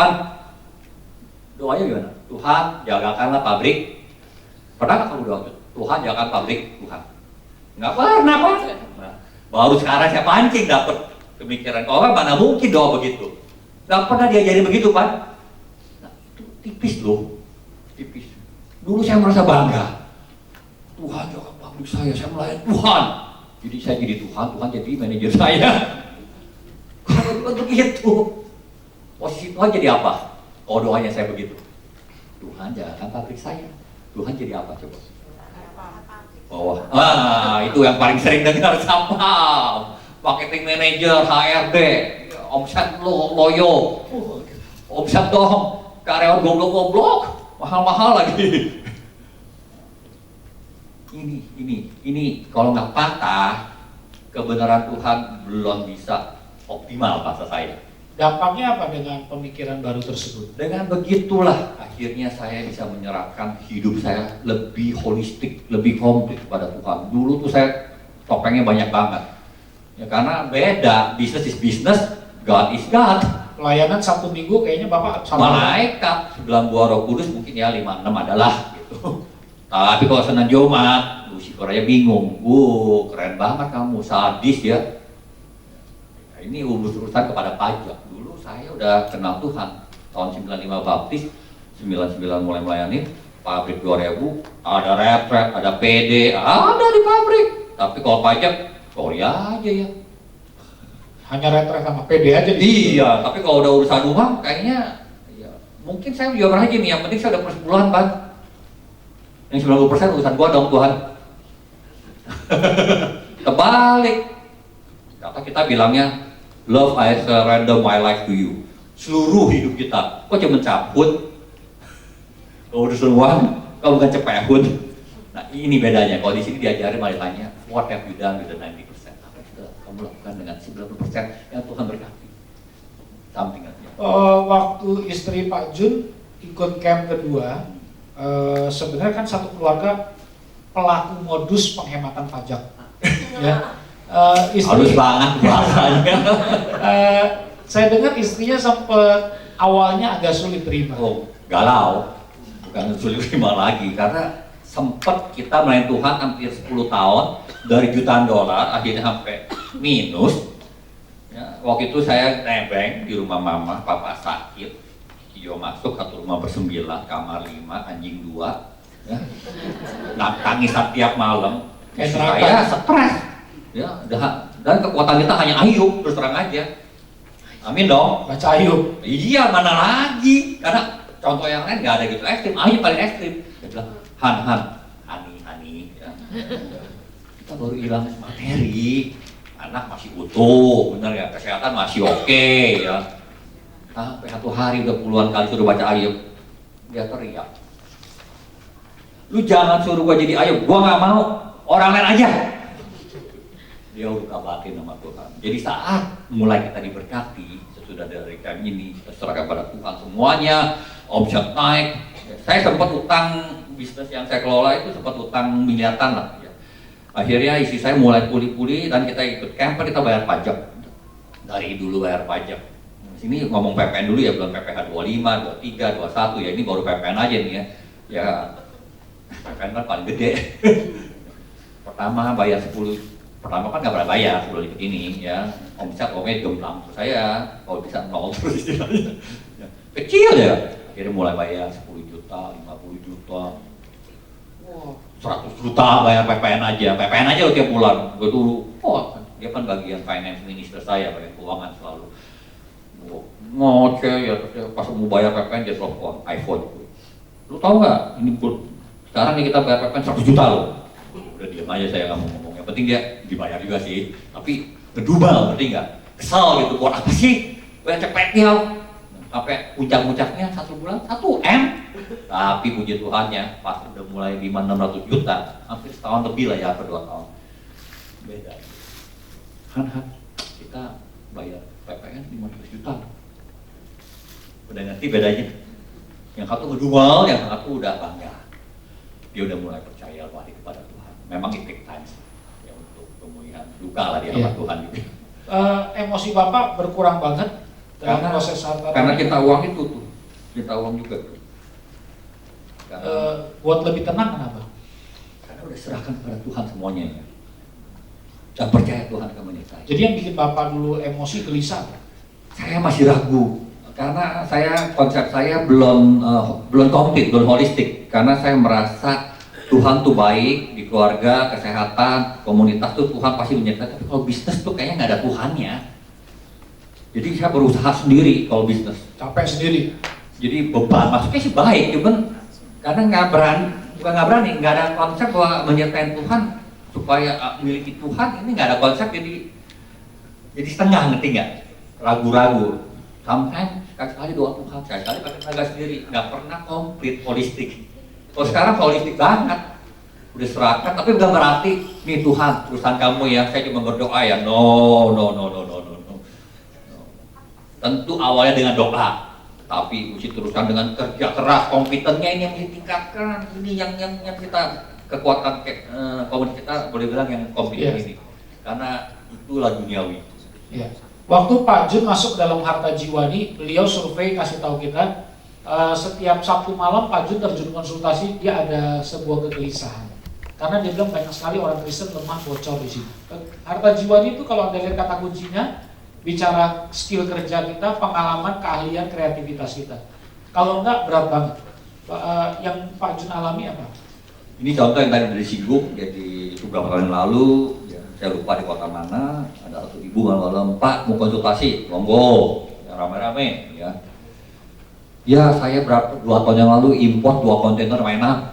doanya gimana? Tuhan jagakanlah pabrik. Pernah nggak kamu doa tuh? Tuhan jagakan pabrik Tuhan. Nggak pernah Pak. Nah, baru sekarang saya pancing dapat pemikiran orang mana mungkin doa begitu. Nggak pernah diajarin begitu Pak. Nah, itu tipis loh, tipis. Dulu saya merasa bangga. Tuhan jaga pabrik saya melayani Tuhan. Jadi saya jadi Tuhan jadi manajer saya. Kalau begitu, posisi Tuhan jadi apa? Kalau doanya saya begitu, Tuhan jagakan pabrik saya. Tuhan jadi apa coba? Bawah. Itu yang paling sering dengar siapa? Marketing manager, HRD, omset loyo, omset dong, karyawan goblok-goblok, mahal-mahal lagi. Ini kalau nggak patah, kebenaran Tuhan belum bisa optimal bahasa saya. Dampaknya apa dengan pemikiran baru tersebut? Dengan begitulah akhirnya saya bisa menyerahkan hidup saya lebih holistik, lebih komplit kepada Tuhan. Dulu tuh saya topengnya banyak banget. Ya karena beda, business is business, God is God. pelayanan Sabtu Minggu kayaknya Bapak sama malaikat bilang buah Roh Kudus mungkin ya 5-6 adalah gitu. Tapi kalau Senin Jumat, si Korea bingung. Keren banget kamu, sadis ya. Nah, ini urusan kepada pajak. Dulu saya udah kenal Tuhan tahun 95 baptis, 99 mulai melayani, pabrik 2000, ada retret, ada PD, ada di pabrik. Tapi kalau pajak, Korea aja ya. hanya retret sama PD aja di situ. Iya, tapi kalau udah urusan uang, kayaknya ya, mungkin saya juga aja nih, yang penting saya udah persepuluhan Bang. Yang 90% urusan gua dong Tuhan. Kebalik. Kata kita bilangnya, love I surrender my life to you. Seluruh hidup kita, kok cuma cabut? Kalau urusan uang, kau bukan cepehun. Nah ini bedanya, kalau di sini diajarin malah tanya, what have you done with the 90%? Apa yang sudah kamu lakukan dengan 90% yang Tuhan berkati? Something aja. Waktu istri Pak Jun ikut camp kedua, sebenarnya kan satu keluarga pelaku modus penghematan pajak. Ya. Halus banget bahasanya. Saya dengar istrinya sempat awalnya agak sulit terima. Oh, galau. Bukan sulit terima lagi, karena sempat kita melayani Tuhan hampir 10 tahun dari jutaan dolar akhirnya sampai minus ya, waktu itu saya nebeng di rumah mama, papa sakit, Kio masuk satu rumah bersembilan, kamar 5, anjing 2 ya. Nah, tangis setiap malam saya stres ya, dan kekuatan kita hanya Ayub, terus terang aja, amin dong, Baca Ayub. iya mana lagi, karena contoh yang lain nggak ada gitu ekstrim, Ayub paling ekstrim. Dia bilang, Hani, ya. Kita baru hilang materi, anak masih utuh, bener ya, kesehatan masih oke, ya. Sampai satu hari udah puluhan kali suruh baca Ayub, dia teriak, lu jangan suruh gua jadi Ayub, gua nggak mau, orang lain aja. Dia udah batin sama Tuhan. Jadi saat mulai kita diberkati, sesudah dari kami ini, kita serahkan pada Tuhan semuanya, omset naik. Saya sempat utang, bisnis yang saya kelola itu sempat utang miliaran lah ya. Akhirnya isi saya mulai pulih-pulih dan kita ikut camper, kita bayar pajak. Dari dulu bayar pajak. Sini ngomong PPN dulu ya, belum PPh 25, 23, 21 ya, ini baru PPN aja nih ya. Ya PPN kan paling gede. Pertama bayar 10, pertama kan nggak pernah bayar sebelum ikut ini ya. Omset pokoknya gemplang terus saya, kalau bisa nol terus istilahnya. Ya, kecil ya. Akhirnya mulai bayar 10 juta, 50 juta, 100 juta bayar PPN aja loh tiap bulan. Gue dulu, dia kan bagian finance minister saya, bagian keuangan selalu. Ngoceh ya, terus dia pas mau bayar PPN dia telepon iPhone. Lu tahu nggak? Ini sekarang nih kita bayar PPN 100 juta loh. Udah diam aja saya nggak mau ngomong. Yang penting dia dibayar juga sih, tapi ngedubal, ngerti nggak? Kesel gitu, buat apa sih? Bayar cepetnya. Sampai puncak-puncaknya 1 bulan 1 M, tapi puji Tuhannya pas udah mulai 500-600 juta, hampir setahun lebih lah ya, per 2 tahun beda. Kita bayar PPN 500 juta, udah ngerti bedanya. Yang satu ngedumel, yang satu udah bangga, dia udah mulai percaya lagi kepada Tuhan. Memang it take time ya untuk pemulihan duka lah di hadapan Tuhan juga. Emosi Bapak berkurang banget karena kita uang itu tuh, kita uang juga tuh. Buat lebih tenang kenapa? Karena udah serahkan kepada Tuhan semuanya ya. Dan percaya Tuhan akan menyertai. Jadi yang bikin Bapak dulu emosi gelisah? Saya masih ragu, karena konsep saya belum komplit, belum holistik. Karena saya merasa Tuhan tuh baik di keluarga, kesehatan, komunitas tuh Tuhan pasti menyertai. Tapi kalau bisnis tuh kayaknya nggak ada Tuhannya. Jadi saya berusaha sendiri kalau bisnis. Capek sendiri. Jadi beban, maksudnya sih baik, cuman karena bukan nggak berani, nggak ada konsep bahwa menyertai Tuhan supaya miliki Tuhan, ini nggak ada konsep, jadi setengah, ngerti nggak? Ragu-ragu. Sometimes sekali doa Tuhan, sekali pakai tenaga sendiri, nggak pernah komplit holistik. Kalau sekarang holistik banget, udah serahkan, tapi bukan berarti nih Tuhan urusan kamu ya, saya cuma berdoa ya, no. Tentu awalnya dengan doa, tapi mesti teruskan dengan kerja keras, kompetennya ini yang ditingkatkan, ini yang kita kekuatan komunitas kita boleh bilang yang kompeten ini, karena itulah duniawi. Ya. Waktu Pak Jun masuk dalam Harta Jiwa ini, beliau survei kasih tahu kita, setiap Sabtu malam Pak Jun terjun konsultasi, dia ada sebuah kegelisahan. Karena dia bilang banyak sekali orang Kristen lemah, bocor di sini. Harta Jiwa ini itu kalau Anda lihat kata kuncinya, bicara skill kerja kita, pengalaman, keahlian, kreativitas kita. Kalau enggak, berat banget. Yang Pak Jun alami apa? Ini contoh yang tadi udah disinggung, jadi beberapa tahun yang lalu, ya, saya lupa di kota mana, ada satu ibu malam-malam, Pak mau konsultasi, monggo, ya, rame-rame, ya. Ya saya berapa 2 tahun yang lalu import 2 kontainer mainan,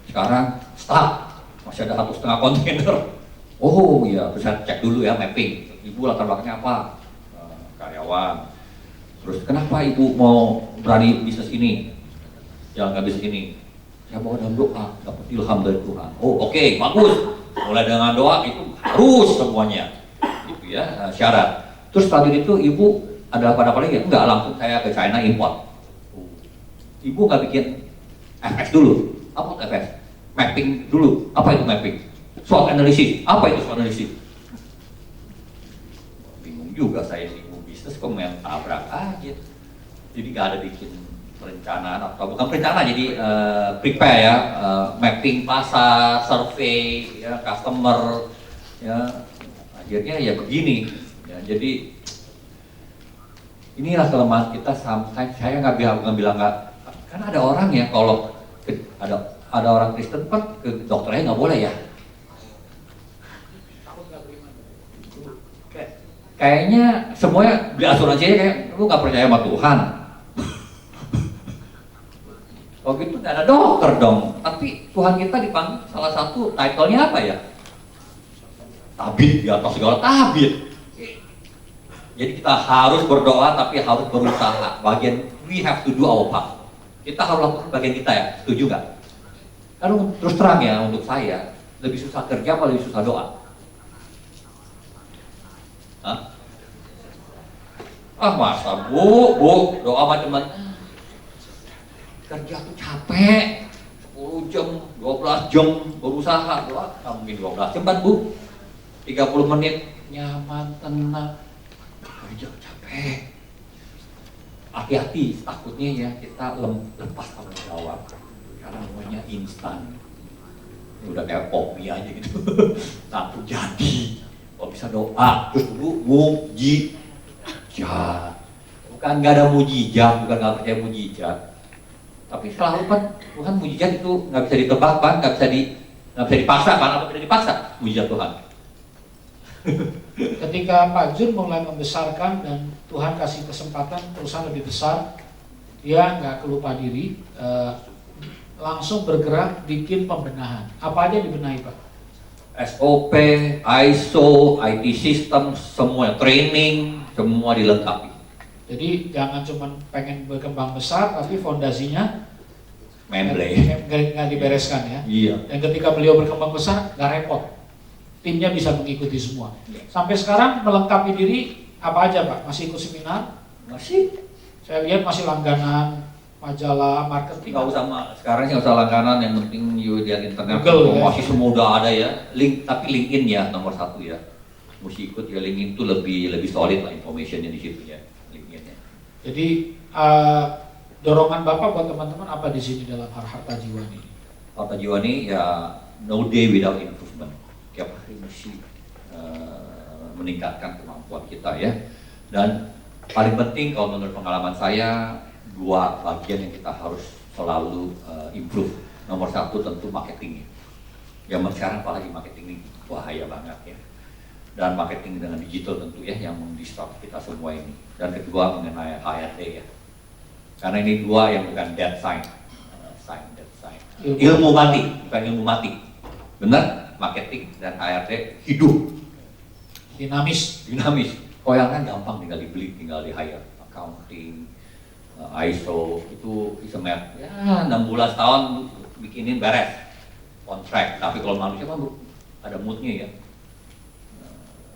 sekarang stuck, masih ada 1,5 kontainer. Oh iya, terus saya cek dulu ya mapping, ibu latar belakangnya apa, karyawan. Terus kenapa ibu mau berani bisnis ini, jalan bisnis ini? Ya mau dalam doa, dapat ilham dari Tuhan. Oh oke, bagus. Mulai dengan doa itu harus semuanya, gitu ya, syarat. Terus setelah itu ibu ada apa lagi? Enggak, langsung saya ke China import. Ibu nggak bikin FS dulu. Apa FS? Mapping dulu. Apa itu mapping? SWOT analysis. Apa itu SWOT analysis? Bingung juga saya sih, bisnis kok main tabrak aja. Jadi nggak ada bikin perencanaan atau bukan perencanaan, jadi prepare ya, mapping pasar, survei, ya, customer, ya, akhirnya ya begini. Ya, jadi inilah kelemahan kita. Sampai saya nggak bilang nggak, karena ada orang ya kalau ada orang Kristen kan ke dokternya nggak boleh ya. Kayaknya semuanya beli asuransi aja, kayak lu nggak percaya sama Tuhan. Oh gitu nggak ada dokter dong. Tapi Tuhan kita dipanggil salah satu title-nya apa ya? Tabib, di atas segala tabib. Jadi kita harus berdoa tapi harus berusaha. Bagian we have to do our part. Kita harus lakukan bagian kita ya. Setuju nggak? Karena terus terang ya, untuk saya lebih susah kerja apa lebih susah doa? Hah? Ah masa bu doa macam-macam. Kerja tuh capek, 10 jam, 12 jam berusaha, doa nggak mungkin 12 jam kan bu, 30 menit nyaman, tenang, kerja capek. Hati-hati, takutnya ya kita lepas tanggung jawab, karena namanya instan, udah kayak kopi aja gitu, satu jadi, kalau bisa doa, terus dulu mujizat, bukan nggak ada mujizat, bukan nggak percaya mujizat. Tapi selalu kan Tuhan mujizat itu nggak bisa ditebak kan, nggak bisa dipaksa kan, apa tidak dipaksa mujizat Tuhan. Ketika Pak Jun mulai membesarkan dan Tuhan kasih kesempatan perusahaan lebih besar, dia nggak kelupa diri, langsung bergerak bikin pembenahan. Apa aja dibenahi Pak? SOP, ISO, IT system, semua training, semua dilengkapi. Jadi jangan cuma pengen berkembang besar, tapi fondasinya nggak dibereskan ya. Iya. Dan ketika beliau berkembang besar, nggak repot, timnya bisa mengikuti semua. Sampai sekarang melengkapi diri apa aja Pak? Masih ikut seminar? Masih. Saya lihat masih langganan majalah marketing. Nggak usah, sekarang sih nggak usah langganan, yang penting you lihat internet. Google, ya. Masih semua udah ada ya. Tapi LinkedIn ya nomor 1 ya. Mesti ikut ya, LinkedIn itu lebih solid lah informationnya di situ ya. Jadi dorongan Bapak buat teman-teman apa di sini dalam Harta Jiwa ini? Harta Jiwa ini ya no day without improvement. Tiap hari mesti meningkatkan kemampuan kita ya. Dan paling penting kalau menurut pengalaman saya, 2 bagian yang kita harus selalu improve. Nomor 1 tentu marketing. Zaman sekarang apalagi marketing ini bahaya banget ya. Dan marketing dengan digital tentu ya yang mendisrupt kita semua ini. Dan kedua mengenai HRD ya, karena ini 2 yang bukan dead sign, dead sign. Ilmu mati, bukan ilmu mati, benar? Marketing dan HRD hidup, dinamis. Oh yang kan gampang, tinggal dibeli, tinggal di hire. Accounting, ISO itu bisa ya 6 bulan setahun bikinin beres, kontrak. Tapi kalau manusia kan ada moodnya ya,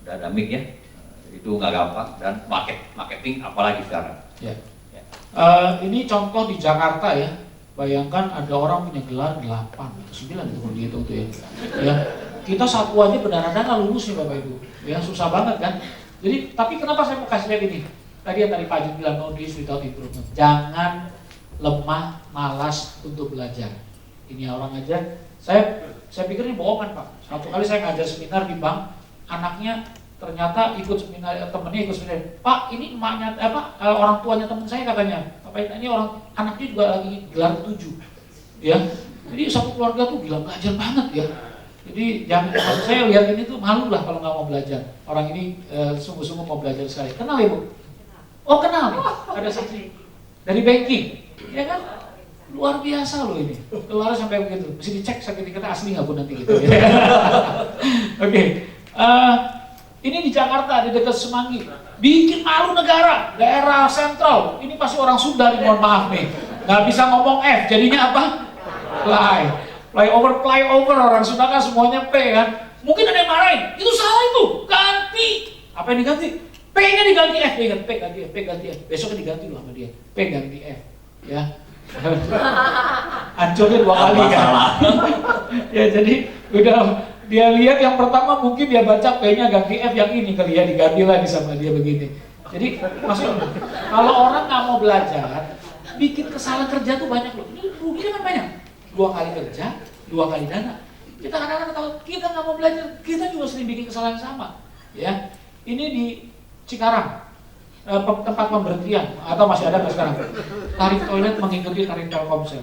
dynamic ya. Itu nggak gampang, dan marketing apalagi sekarang. Ya. Ya. Ini contoh di Jakarta ya. Bayangkan ada orang punya gelar 8 atau 9 itu kalau dihitung tuh ya. Ya. Kita satu aja berdarah-darah lulus nih Bapak Ibu. Ya susah banget kan. Jadi, tapi kenapa saya mau kasih lihat ini? Tadi Pak Jun bilang no days without improvement. Jangan lemah, malas untuk belajar. Ini orang aja, saya pikir ini bohongan Pak. Satu kali saya ngajar seminar di bank, anaknya ternyata ikut seminar, temennya ikut seminar. Pak, ini emaknya, orang tuanya teman saya katanya. Apa ini orang anaknya juga lagi gelar 7, ya. Jadi satu keluarga tuh gila belajar banget ya. Jadi jangan, maksud saya lihat ini tuh malu lah kalau nggak mau belajar. Orang ini sungguh-sungguh mau belajar sekali. Kenal ya Bu? Oh kenal nih, ada saksi dari banking, ya kan? Luar biasa loh ini, keluar sampai begitu. Mesti dicek sertifikatnya asli nggak Bu nanti gitu. Ya. Oke, ini di Jakarta di dekat Semanggi, bikin malu negara, daerah sentral. Ini pasti orang Sunda nih, mohon maaf nih, nggak bisa ngomong F, jadinya apa? Flyover orang Sunda kan semuanya P kan. Mungkin ada yang marahin, itu salah itu, ganti. Apa yang diganti? P-nya diganti F, dia P ganti F. Besoknya diganti loh sama dia, P ganti F, ya. Hancurnya 2 kali kan. Ya jadi udah dia lihat yang pertama mungkin dia baca P-nya ganti F, yang ini kali ya diganti lagi sama dia begini. Jadi maksudnya kalau orang nggak mau belajar, bikin kesalahan kerja tuh banyak loh. Ini ruginya kan banyak. 2 kali kerja, 2 kali dana. Kita kadang-kadang kalau kita nggak mau belajar, kita juga sering bikin kesalahan sama. Ya, ini di Cikarang, tempat pemberhentian atau masih ada nggak sekarang? Tarif toilet mengikuti tarif Telkomsel.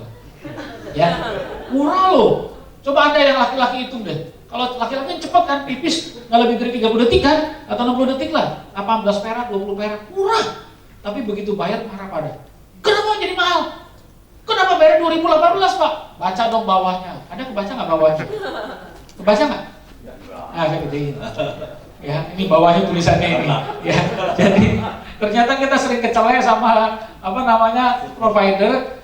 Ya, murah loh. Coba Anda yang laki-laki hitung deh. Kalau laki-laki cepat kan, pipis nggak lebih dari 30 detik kan, atau 60 detik lah. 18 perak, 20 perak, murah. Tapi begitu bayar marah pada. Kenapa jadi mahal? Kenapa bayar 2018 Pak? Baca dong bawahnya. Ada kebaca nggak bawahnya? Kebaca nggak? Nah, saya gedein. Ya, ini bawahnya tulisannya ini. Ya, jadi ternyata kita sering kecelek sama provider.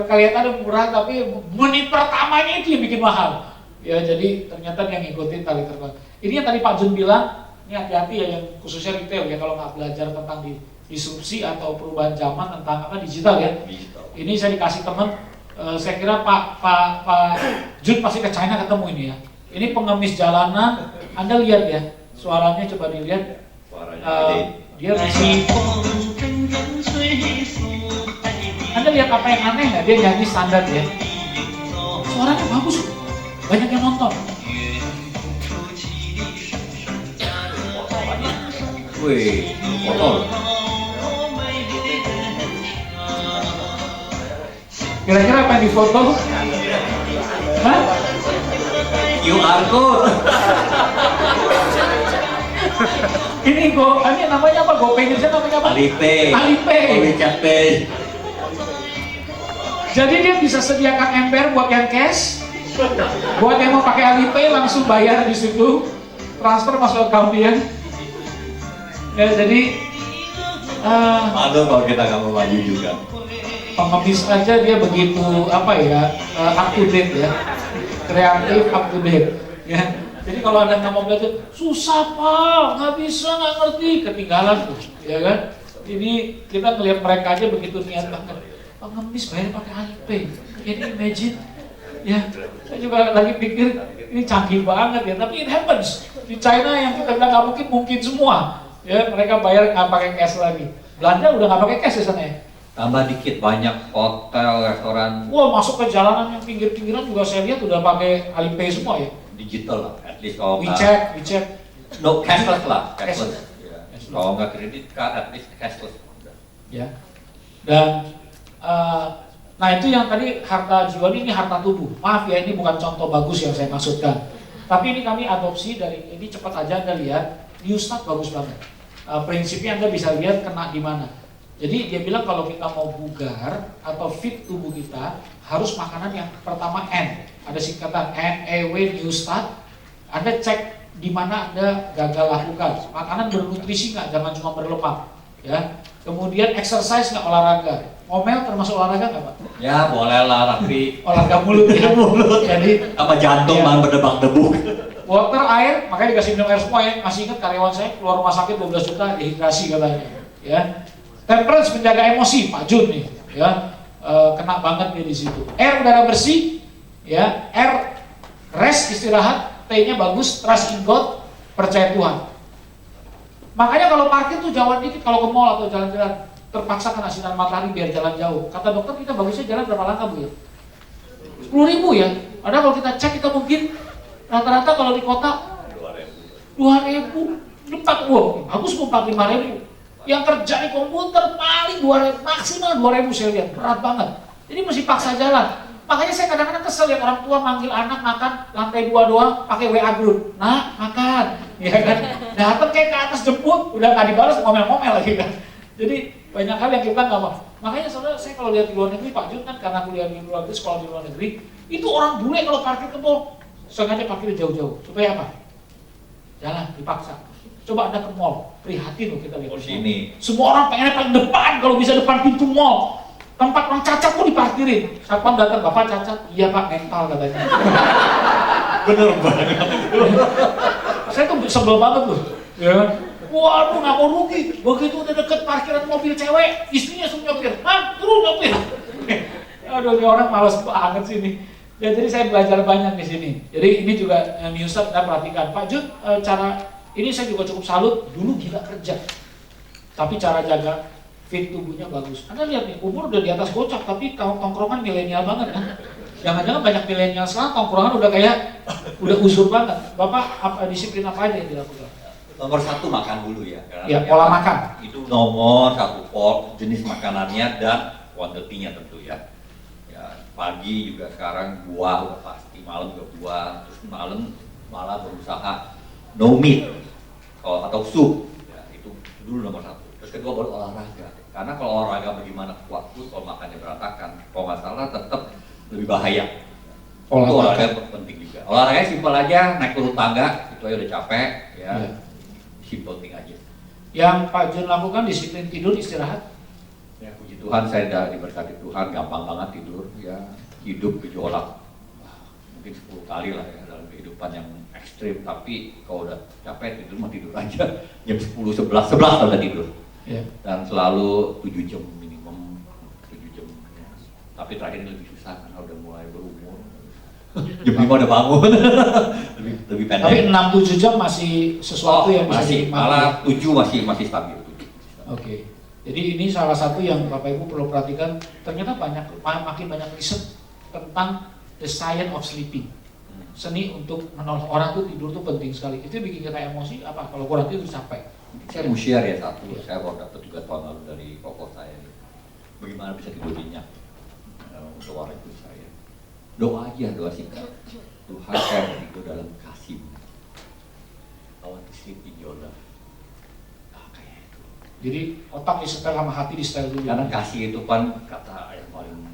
Kelihatan murah tapi menit pertamanya itu yang bikin mahal. Ya, jadi ternyata yang ngikutin tali terbang. Ini yang tadi Pak Jun bilang, ini hati-hati ya yang khususnya retail ya kalau nggak belajar tentang disrupsi atau perubahan zaman tentang digital ya. Digital. Ini saya dikasih teman, saya kira Pak Jun pasti ke China ketemu ini ya. Ini pengemis jalanan, Anda lihat ya, suaranya coba dilihat. Dia masih. Anda lihat apa yang aneh nggak? Dia nyanyi standar ya. Suaranya bagus, banyak yang nonton. Wih, motor. Kira-kira apa yang difoto? Hah? QR code. Ini namanya apa? GoPay Indonesia namanya apa? Alipay. WeChat Pay. Jadi dia bisa sediakan ember buat yang cash, buat yang mau pakai Alipay langsung bayar di situ, transfer masuk account dia. Ya jadi malu kalau kita nggak mau maju juga. Pengemis aja dia begitu up to date ya, kreatif up to date ya. Jadi kalau Anda nggak mau belajar, susah Pak, nggak bisa, nggak ngerti, ketinggalan tuh, ya kan? Ini kita ngelihat mereka aja begitu niat banget. Pengemis bayar pakai Alipay, jadi imagine, ya. Saya juga lagi pikir ini canggih banget ya, tapi it happens di China yang kita bilang nggak mungkin semua, ya mereka bayar nggak pakai cash lagi. Belanja udah nggak pakai cash di sana ya. Tambah dikit banyak hotel, restoran. Wah masuk ke jalanan yang pinggir-pinggiran juga saya lihat udah pakai Alipay semua ya. Digital lah, at least kalau WeChat. No, cashless lah, cashless. Ya. Kalau nggak kredit card, at least cashless. Ya. Dan nah itu yang tadi harta jiwa ini harta tubuh. Maaf ya, ini bukan contoh bagus yang saya maksudkan. Tapi ini kami adopsi dari ini, cepat aja Anda lihat. Newstart bagus banget. Prinsipnya Anda bisa lihat kena di mana. Jadi dia bilang kalau kita mau bugar atau fit tubuh kita harus makanan yang pertama N. Ada singkatan NEW Newstart. Anda cek di mana Anda gagal lakukan. Makanan bernutrisi nggak, jangan cuma berlemak. Ya. Kemudian exercise nggak, olahraga. Ngomel termasuk olahraga nggak Pak? Ya boleh lah, tapi olahraga mulut ya. mulut. Jadi apa jantung ya. berdebak-debuk. Water, air, makanya dikasih minum air semua ya. Masih ingat karyawan saya keluar rumah sakit 12 juta dehidrasi katanya. Ya. Temperance, menjaga emosi, Pak Jun nih, ya kena banget dia di situ. R, udara bersih, ya. R, rest, istirahat. T-nya bagus, trust in God, percaya Tuhan. Makanya kalau parkir tuh jauh dikit, kalau ke mall atau jalan-jalan terpaksa kena sinar matahari biar jalan jauh. Kata dokter kita bagusnya jalan berapa langkah Bu ya? 10.000 ya. Padahal kalau kita cek kita mungkin rata-rata kalau di kota 2.000, 4, wow, bagus Bu 4-5.000. Yang kerja di komputer paling 2.000, maksimal 2.000 saya lihat, berat banget. Jadi mesti paksa jalan. Makanya saya kadang-kadang kesel ya orang tua manggil anak makan lantai 2 doang pakai WA group. Nah, makan. Ya kan? Datang kayak ke atas jemput, udah nggak dibalas ngomel-ngomel lagi kan. Jadi banyak hal yang kita nggak mau. Makanya saudara saya kalau lihat di luar negeri, Pak Jun kan karena kuliah di luar negeri, sekolah di luar negeri, itu orang bule kalau parkir ke mall sengaja parkir jauh-jauh. Supaya apa? Jangan dipaksa. Coba Anda ke mall, prihatin loh kita lihat. Sini. Semua orang pengennya paling depan, kalau bisa depan pintu mall. Tempat orang cacat pun diparkirin. Satpam datang, Bapak cacat? Iya Pak, mental katanya. Bener banget. Saya tuh sebel banget loh. Ya. Waduh, nggak mau rugi. Begitu udah deket parkiran mobil cewek, istrinya suruh nyopir. Hah, turun nyopir. Aduh, ini orang malas banget sih ini. Ya, jadi saya belajar banyak di sini. Jadi ini juga Newstab kita perhatikan. Pak Jun, cara ini saya juga cukup salut. Dulu gila kerja, tapi cara jaga fit tubuhnya bagus. Anda lihat nih, umur udah di atas gocap, tapi tongkrongan milenial banget kan? Jangan-jangan banyak milenial sekarang tongkrongan udah kayak udah uzur banget. Bapak disiplin apa aja yang dilakukan? Nomor 1 makan dulu ya. Ya, pola makan. Itu nomor 1, jenis makanannya dan quantity-nya tentu ya. Ya, pagi juga sekarang buah udah pasti, malam juga buah, terus malam malah berusaha no meat atau sup. Ya, itu dulu nomor 1. Terus kedua baru olahraga. Karena kalau olahraga bagaimana kuat pun kalau makannya berantakan, kalau nggak salah tetap lebih bahaya. Itu olahraga penting juga. Olahraga simpel aja, naik turun tangga, itu aja udah capek ya. Simpel thing aja. Yang Pak Jun lakukan disiplin tidur, istirahat. Ya, puji Tuhan saya udah diberkati Tuhan, gampang banget tidur ya. Hidup gejolak mungkin 10 kali lah ya dalam kehidupan yang ekstrim, tapi kalau udah capek tidur mah tidur aja. Jam 10, 11 udah tidur. Ya. Dan selalu 7 jam minimum, 7 jam ya. Tapi terakhir ini lebih susah karena udah mulai berumur. Jam 5 udah bangun. lebih pendek. Tapi 6-7 jam masih sesuatu yang masih malah 7 masih stabil. Oke. Jadi ini salah satu yang Bapak Ibu perlu perhatikan. Ternyata makin banyak riset tentang the science of sleeping. Seni untuk menolong orang tuh tidur tuh penting sekali. Itu bikin kita emosi apa? Kalau kurang tidur capek. Saya mau share ya satu, saya baru dapat juga tahun lalu dari kokoh saya. Bagaimana bisa tidur nyenyak untuk orang itu saya. Doa aja, doa singkat. Tuhan saya tidur dalam kasih. I want to sleep in your love. Kayak itu. Jadi otak disetel sama hati disetel dulu. Karena kasih itu kan kata yang paling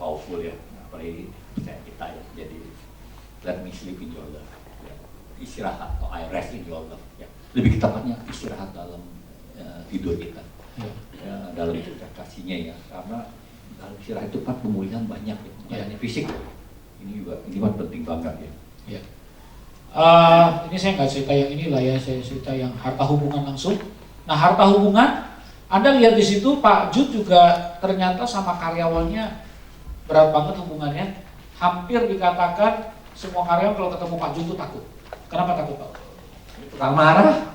powerful ya, apalagi saya kita ya. Jadi let me sleep in your love. Ya. Istirahat atau I rest in your love. Ya. Lebih tepatnya istirahat dalam tidur kita, ya, dalam kasihnya ya, karena dalam istirahat itu kan pemulihan banyak ya, fisik. Ini juga penting banget ya. Ya. Ini saya nggak cerita yang inilah ya, saya cerita yang harta hubungan langsung. Nah, harta hubungan, Anda lihat di situ Pak Jun juga ternyata sama karyawannya berat banget hubungannya. Hampir dikatakan semua karyawan kalau ketemu Pak Jun tuh takut. Kenapa takut Pak? Tukang marah.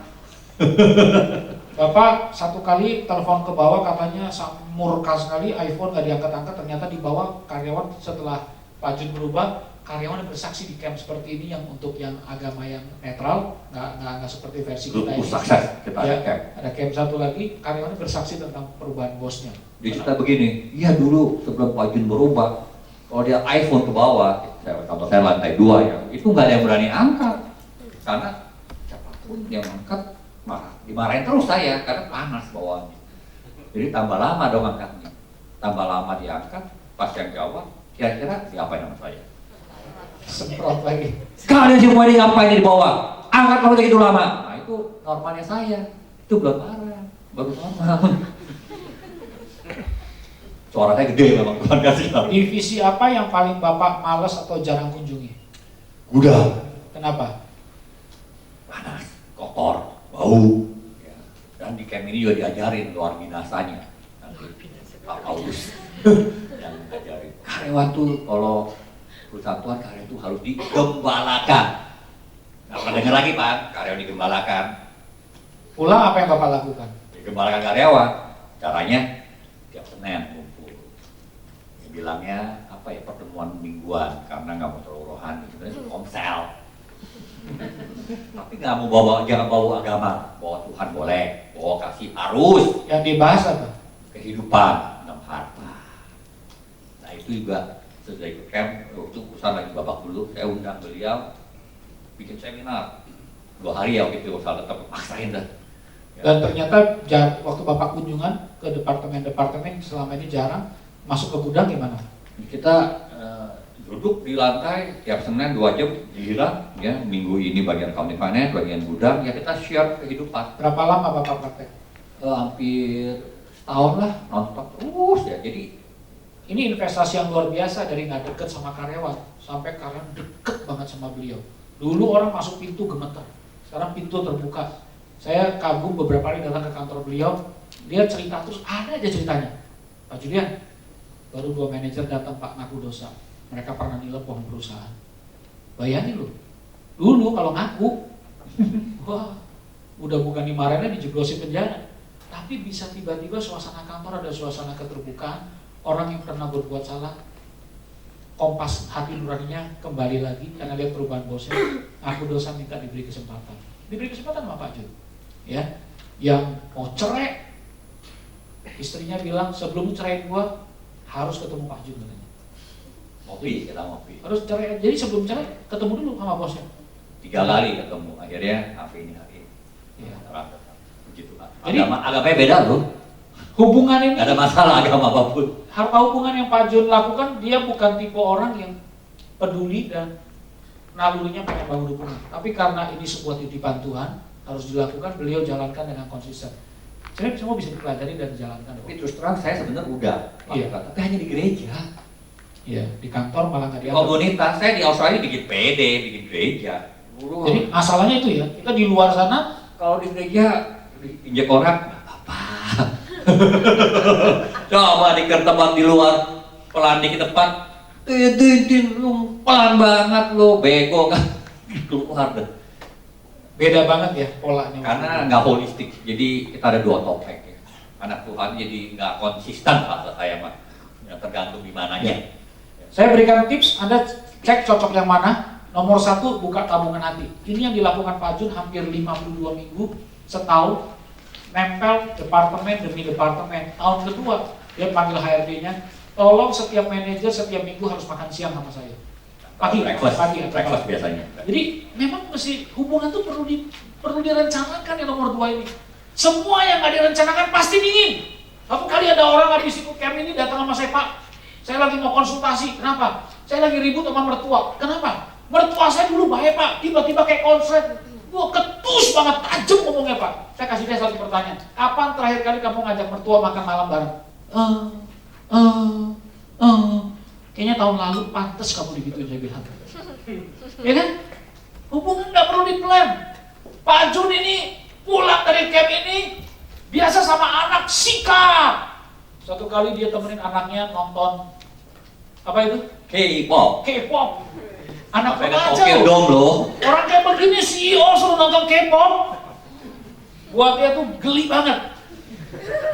Bapak satu kali telepon ke bawah katanya murka sekali, iPhone nggak diangkat-angkat, ternyata di bawah karyawan setelah Pak Jun berubah, karyawan yang bersaksi di camp seperti ini yang untuk yang agama yang netral, nggak seperti versi kita ini. Sukses kita ya, camp. Ada camp satu lagi, karyawan bersaksi tentang perubahan bosnya. Dia cerita begini, iya dulu sebelum Pak Jun berubah, kalau dia iPhone ke bawah, kantor saya lantai 2 ya, itu nggak ada yang berani angkat, karena siapapun yang angkat dimarahin terus saya karena panas bawahnya. Jadi tambah lama dong angkatnya, tambah lama diangkat, pas yang jawab, kira-kira diapain sama saya? Semprot lagi. Kalian semua ini ngapain di bawah? Angkat kamu gitu lama. Nah itu normalnya saya, itu belum marah, baru normal. Suaranya gede memang Tuhan kasih tahu. Divisi apa yang paling Bapak malas atau jarang kunjungi? Gudang. Kenapa? Panas, kotor, bau. Ya. Dan di camp ini juga diajarin luar binasanya. Nanti Pak Paulus yang ngajarin. Karyawan tuh kalau perusahaan Tuhan, karyawan itu harus digembalakan. Nggak pernah dengar lagi Pak, karyawan digembalakan. Pulang apa yang Bapak lakukan? Gembalakan karyawan, caranya tiap Senin kumpul. Ya, bilangnya apa ya, pertemuan mingguan karena nggak mau terlalu rohani, sebenarnya itu komsel. Tapi nggak mau jangan bawa agama, bawa Tuhan boleh, bawa kasih harus. Yang dibahas apa? Kehidupan dalam harta. Nah itu juga sesudah ikut camp, waktu urusan lagi babak dulu, saya undang beliau bikin seminar 2 hari ya waktu itu, saya tetap maksain dah. Dan ternyata waktu Bapak kunjungan ke departemen-departemen selama ini jarang masuk ke gudang gimana? Kita duduk di lantai tiap Senin 2 jam giliran, ya minggu ini bagian accounting finance, bagian gudang, ya kita share kehidupan. Berapa lama Bapak praktek? Hampir setahun lah, nonton terus ya. Jadi ini investasi yang luar biasa, dari nggak deket sama karyawan sampai karyawan deket banget sama beliau. Dulu orang masuk pintu gemeter, sekarang pintu terbuka. Saya kagum beberapa kali datang ke kantor beliau, dia cerita terus, ada aja ceritanya. Pak Julian, baru 2 manajer datang Pak ngaku dosa, mereka pernah nilepon perusahaan. Bayangin loh, dulu kalau ngaku, wah udah bukan dimarahinnya, dijeblosin penjara. Tapi bisa tiba-tiba suasana kantor ada suasana keterbukaan, orang yang pernah berbuat salah, kompas hati nuraninya kembali lagi karena lihat perubahan bosnya, ngaku dosa, minta diberi kesempatan. Diberi kesempatan sama Pak Jun, ya, yang mau cerai, istrinya bilang sebelum cerai gua harus ketemu Pak Jun katanya. kita ngopi. Harus cerai, jadi sebelum cerai ketemu dulu sama bosnya. 3 kali ketemu, akhirnya hari ini. Ya. Begitu Pak. Jadi Agamanya beda loh. Hubungan ini, Gak ada masalah agama apapun. harta hubungan yang Pak Jun lakukan, dia bukan tipe orang yang peduli dan nalurinya pengen bangun hubungan. Tapi karena ini sebuah titipan Tuhan, harus dilakukan, beliau jalankan dengan konsisten. Sebenarnya semua bisa dipelajari dan dijalankan. Tapi terus terang saya sebenarnya udah, Iya. tapi hanya di gereja. Iya, di kantor malah nggak dianggap. Komunitas saya di Australia bikin PD, bikin gereja. Jadi masalahnya itu ya, kita di luar sana Kalau di gereja injek orang, nggak apa-apa. Coba di tempat di luar, pelan di depan, lu pelan banget lo, bego kan, keluar deh. beda banget ya polanya. Karena nggak holistik, jadi kita ada 2 topeng ya. Anak Tuhan jadi nggak konsisten bahasa saya mah, ya, tergantung di mananya. Saya berikan tips, Anda cek cocok yang mana. Nomor 1, buka tabungan hati. Ini yang dilakukan Pak Jun hampir 52 minggu, setahun, nempel departemen demi departemen. Tahun kedua, dia panggil HRD-nya, tolong setiap manajer setiap minggu harus makan siang sama saya. Pagi breakfast biasanya. Jadi memang mesti hubungan tuh perlu direncanakan yang nomor 2 ini. Semua yang nggak direncanakan pasti dingin. Satu kali ada orang habis ikut camp ini datang sama saya, Pak, saya lagi mau konsultasi. Kenapa? Saya lagi ribut sama mertua. Kenapa? Mertua saya dulu baik, Pak, tiba-tiba kayak konslet. Wah, ketus banget, tajam ngomongnya, Pak. Saya kasih dia 1 pertanyaan. Kapan terakhir kali kamu ngajak mertua makan malam bareng? Kayaknya tahun lalu, pantas kamu digituin, saya bilang. Ya kan? Hubungan nggak perlu diplan. Pak Jun ini pulang dari camp ini biasa sama anak sikap. Satu kali dia temenin anaknya nonton apa itu? K-pop. Anak remaja Tokyo Dome loh. Orang kayak begini CEO suruh nonton K-pop. Buat dia tuh geli banget.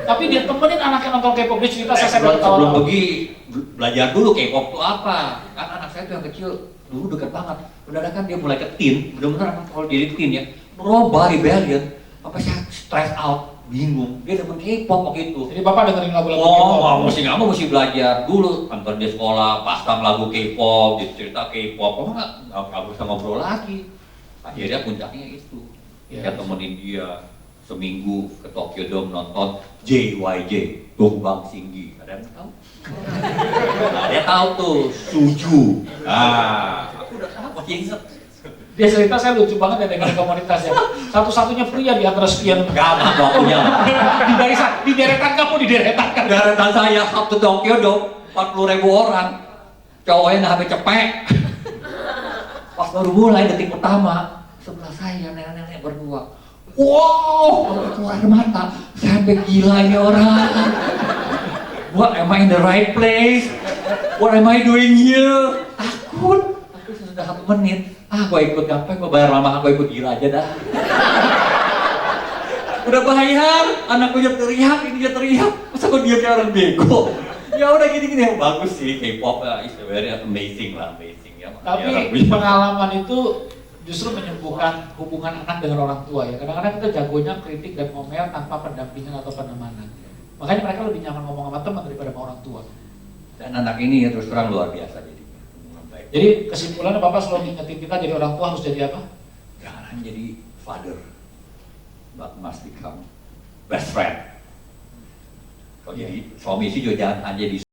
Tapi dia temenin anaknya nonton K-pop, dia cerita saya sebelum pergi belajar dulu K-pop itu apa. Kan anak saya tuh yang kecil dulu dekat banget. Mendadak kan dia mulai ke teen, benar-benar anak kalau jadi teen ya, berubah rebellion. Sampai saya stress out, bingung. Dia demen K-pop waktu itu. Jadi Bapak dengerin lagu-lagu K-pop. Mesti nggak mau mesti belajar dulu. Antar dia sekolah, pasang lagu K-pop, dia cerita K-pop. Oh nggak bisa ngobrol lagi. Akhirnya puncaknya itu. Saya temenin dia seminggu ke Tokyo Dome nonton JYJ, Dongbang Singgi. Ada yang tahu? Nah, dia tahu tuh, Suju. Aku udah tahu, masih inget. Dia cerita saya lucu banget ya dengan komunitasnya. Satu-satunya pria di antara sekian. Gak punya. Di deretan kamu, di deretan kan. Deretan saya satu Tokyo Dome, 40.000 orang. Cowoknya nggak sampai cepek. Pas baru mulai detik pertama, sebelah saya nenek-nenek berdua. Wow, keluar air mata. Sampai gila ini orang. What am I in the right place? What am I doing here? Takut. Tapi sudah 1 menit. Gua ikut gampang, gua bayar lama, gua ikut gila aja dah. Udah bahaya, anakku aja teriak, ini dia teriak, masa kok dia kayak orang bego? Ya udah gini-gini yang bagus sih, K-pop is very amazing lah, amazing ya. Tapi pengalaman itu justru menyembuhkan hubungan anak dengan orang tua ya. Kadang-kadang kita jagonya kritik dan ngomel tanpa pendampingan atau penemanan. Makanya mereka lebih nyaman ngomong sama teman daripada sama orang tua. Dan anak ini ya terus terang luar biasa jadi. Jadi kesimpulannya Bapak selalu ngingetin kita jadi orang tua harus jadi apa? Jangan jadi father, but must become best friend. Kalau jadi suami sih juga jangan jadi